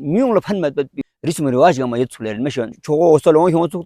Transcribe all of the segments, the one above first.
미용로 판마 리스모 리와지가 뭐 예출레를 미션 저거 설롱 형수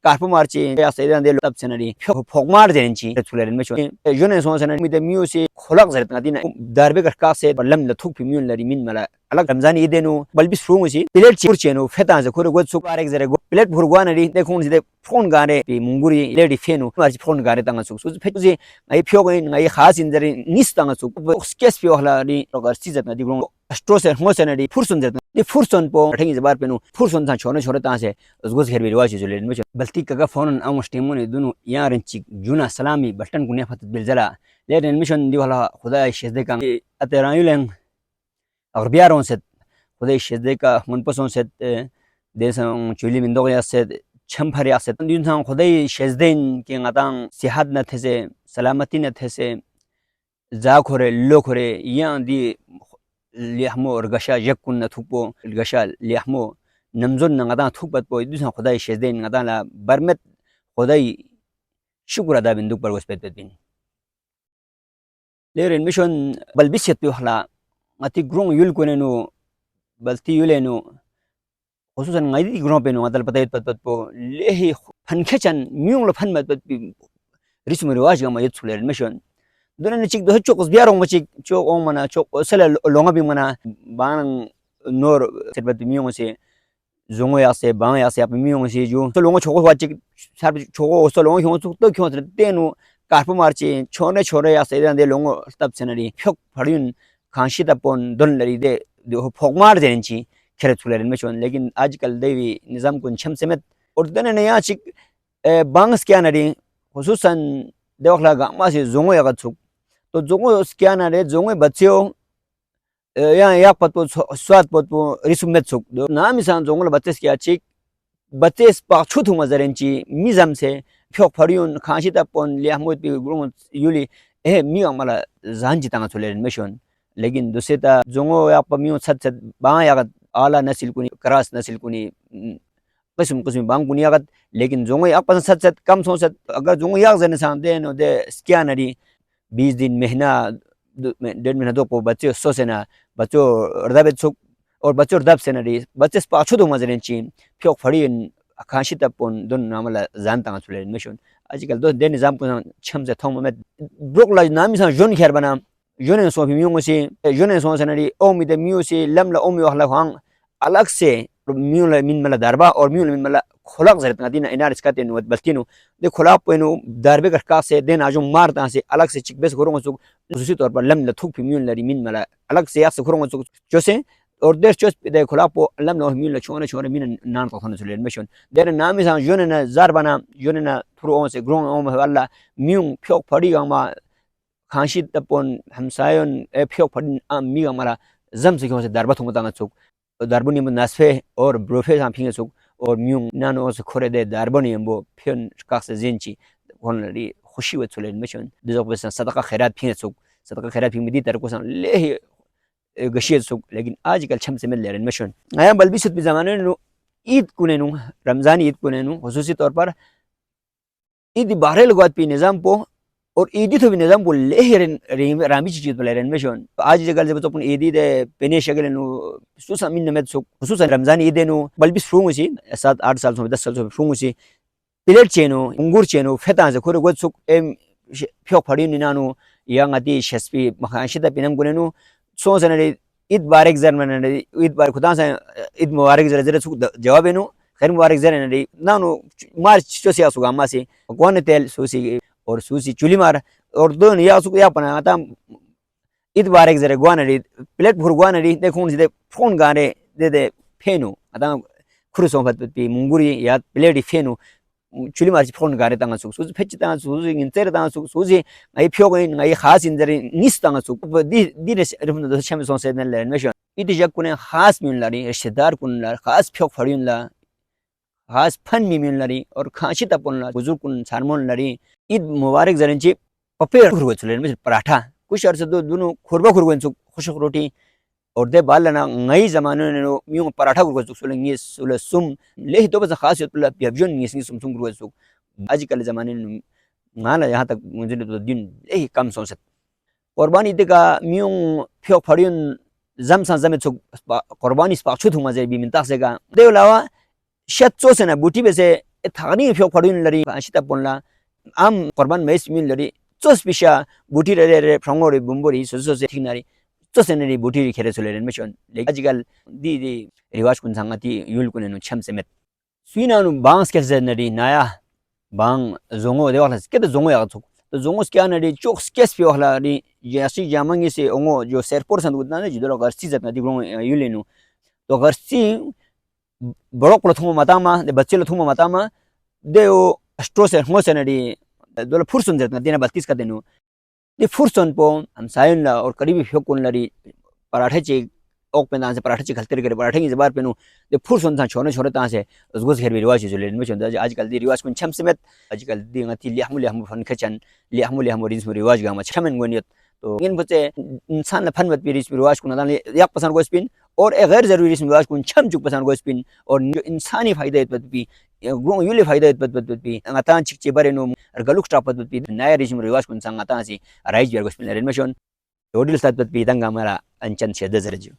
carp मार्ची या सही रहने लो तब से नरी फोक मार देने ची चुलेरन में शोन जोने सोच नरी मिटे म्यूसी खोलक जरत नदी ना दारबे का कासे बल्लम ल थुक म्यून लरी मिन मला अलग रमजान ईदे नु बल्बी स्ट्रोंग सी प्लेट चिरचे नु फेता से खोरे गोद सुक आरे जरे प्लेट भुरगवा नरी देखो से फोन गारे बी मुंगुरी लेडी फेनु मार्ची फोन गारे तंग सुक सुज फेतुजी आई फ्योगइन आई खास इंजरी निस तंग सुक स्केस फ्यो हलारी रगर सीजत नदी ग्रोंग स्ट्रोसे होसनरी फुरसन जत दी फुरसन पो ठेंगी जबार पेनु फुरसन था छोने छोरे ता से उसगोस घेर बिरवाची जुलेन में बल्ती कगा फोन आमुस्टिमुने दुनु यारन चिक जुना सलामी बटन कुने फत बिलजला लेन मिशन दी वाला खुदा शेदे का अतरायुलें और बियारों से खुदा शेदे का मनपसों से देशों चुली मिंदोया से छमफरिया से दुनिया खुदा शेदेन के ngataang सेहत न थे से सलामती न थे से जा खोरे लो खोरे या दी लिहमो और गशा यकुन न थुपो गशा लिहमो नमजुन नंगदा थुपत पो दुसा खुदाई शेदेन ngada la barmet खुदाई शुक्र अदा बिंदु पर वस्पेत बिन लेरेन मिशन बलबिसेत पे हला मति ग्रोंग युल कोनेनो बल्ती युलेनो खुसुसन ngaidi ग्रों पे नो अदल पतैत पत पो लेहि फनखेचन म्यूंग ल फन मत रिसमो रिवाज गा मयत सुलेरन मिशन दोने चिक दो चोकस बियारों मचिक चोक ओंग मना चोक सले लोंगा भी मना बांग नोर सेबत म्यूंग से जोंगो यासे बांग यासे आप म्यूंग से जो तो लोंगो छोको वाचिक सार छोको तो लोंगो ह्यों तो क्यों तेनु कार्प मार्ची छोने छोरे यासे दे लोंगो तब सेनरी फ्योक फड़िन खांसी तपोन दोन लरी दे फोक मार देनची खेरे चुलेरन में छोन लेकिन आजकल देवी निजाम कुन छम समेत और दने ने या चिक बांग स्कैनरी खुसूसन देवखला गामा से जोंगो यागा छुक तो जोंगो स्कैनरे जोंगो बच्चों या या पतो स्वाद पतो रिसुमेत सुक नाम इसान जोंगल बच्चे क्या चिक बच्चे पाछू थु मजरेंची मिजम से फ्योक फरियन खांसी तपोन लियामोत बि ग्रों युली ए मी अमला जानजी तंगा चुलेरन मिशन लेकिन दुसेता जोंगो या पमियो सत सत बा या आला नस्ल कुनी क्रॉस नस्ल कुनी कसम कसम बांग कुनी या लेकिन जोंगो या पन सत सत कम सो सत अगर जोंगो या जने सान दे नो दे स्कैनरी 20 दिन महीना 1.5 महीना दो पो बच्चे सोसेना बच्चों रदाबे सुक और बच्चों रदाब सेनरी बच्चे पाछू दो मजरेंची फ्योक फड़िन खांसी तपोन दोन नामला जानता चुलेरन मिशन आजकल दो दे निजाम को छम से थोम में ब्रोक ला नाम सा जोन खेर बना जोने सो म्यूंग से जोने सो सेनरी ओ मि दे म्यू से लमला ओ मि हला हांग अलग से म्यूला मिन मला दरबा और म्यूला मिन मला खोलक जरत नदीना इनारिस काते नो बल्तिनो दे खोला पेनो दरबे का से देन आजो मारता से अलग से चिकबेस करो सु दूसरी तौर पर लम ल थुक म्यूल लरी मिन मला अलग से या से करो सु जोसे और देश चोस दे खोला पो लम नो म्यूल छोने छोने मिन नान तो खन सुलेन मिशन देर नाम सा जोने ना जारबना जोने ना थ्रो on से ग्रोंग on वाला म्यूंग फ्योक फड़ी गामा खांसी तपोन हमसायन ए फ्योक फड़ी मी गामा जम से क्यों से दरबा थुंग ता सुक दरबुनी में नसफे और ब्रोफे सा फिंगे सुक और म्यूंग नानो से खोरे दे दरबुनी एम्बो फिन कास जिनची कोनरी खुशी व चुलेन मिशन दिजो बस सदका खैरात फिंगे सुक सदका खैरात फिंग मिदी तरको सन ले गशियत सुक लेकिन आजकल छम से मिल लेरन मिशन आया बलबिसत भी जमाने नु ईद कुनेनु रमजान ईद कुनेनु खुसूसी तौर पर ईद बाहर लगवात पी निजाम पो और ईदी तो भी निजाम को ले रामी चीज तो लेरन मिशन आज जगह जब तो अपन ईदी दे पेने शगल नु सुसा मिन में सुक खुसूसन रमजान ईद नु बलबिस फ्रूंगसी 7-8 साल से 10 साल से फ्रूंगसी प्लेट चेनो अंगूर चेनो फेता से खोरे गोद सुक एम फ्योक फड़ी निनानु यांग अति शस्पी मखाशिता पिनम गुनेनु सो सनरे ईद बारिक जरमन ईद बार खुदा से ईद मुबारक जरे सुक जवाबेनु खैर मुबारक जरे नरी नानु मार चोसिया सुगामा से कोन तेल सुसी और सुसी चुली मार और दोन या सुक या पना आता ईद बारिक जरे ग्वानरी प्लेट भुर ग्वानरी देखो से फोन गारे दे फेनु आता खुरसो फत पी मुंगुरी या प्लेट फेनु चुली मार फोन गारे ता सुक सुज फेच ता सुज इंचर ता सुक सुजी आई फ्योग आई खास इंजरी निस ता सुक दी रे रफन दो छम सो से न मिशन इति जक कुने खास मिन लारी रिश्तेदार कुन ला खास फ्योक फड़िन ला खास फन मिन लारी और खांसी तपन ला बुजुर्ग कुन सारमोन लारी ईद मुबारक जरनची पपेर खुरगो चलेन में पराठा कुछ अर्स दो दोनों खुरबा खुरगो सुक खुशक रोटी और दे बाल ना नई जमाने ने म्यूं पराठा खुरगो सुक सुलेंगे सुले सुम ले तो बस खासियत ला पियजन निसनी सुम सुम खुरगो सुक आजकल जमाने में माला यहां तक मुझे तो दिन ए कम सोचत कुर्बानी दे का म्यूं फ्योक फड़ियन zam san zam chuk qurbani spa chu thuma je bi min ta se ga de lawa shat cho se na buti be se thani phyo khadun lari ashita ponla am qurban mes min lari chos bisha buti re prangori bumbori so so se thinari chosene buti ri khere chole ren mission le ajigal di riwaj kun sangati yul kun nu cham semet suina nu bangs ke zenari naya bang zongo de wala ke de zongo ya chuk zongo skyanari chok skes pyo hala ri yasi jamangi se ongo jo serpor san gudna ne jidoro garsi zatna di grong yulenu to garsi borok lo thuma matama de bachche lo thuma matama de o strose hosenari dole fursun zatna dina baltis ka denu de fursun po हम सायन ला और करीबी फेकुन लरी पराठे चे okay पे दान से पराठे चे खलते करे पराठे की जबार पेनु दे फुरसन था छोने छोरे ता से उसगो से रिवाज जो लेन में चंदा आजकल दी रिवाज कुन छम समेत आजकल दी ngati लिहम फन खचन लिहम रिस रिवाज गा म छमन गोनियत तो इन बचे इंसान ला फन मत रिस रिवाज कुन दान एक पसंद को स्पिन और एक गैर जरूरी रिस रिवाज कुन छम चुक पसंद को स्पिन और इंसानी फायदा इतबत भी ग्रो युले फायदा इतबत भी ngata चिक चे बारे नो गलुक स्टाप भी नया रिस रिवाज कुन संग ngata सी राइज बियर को spin रेनमेशन Odil saat bat bidang gamara ancan sia dazarju.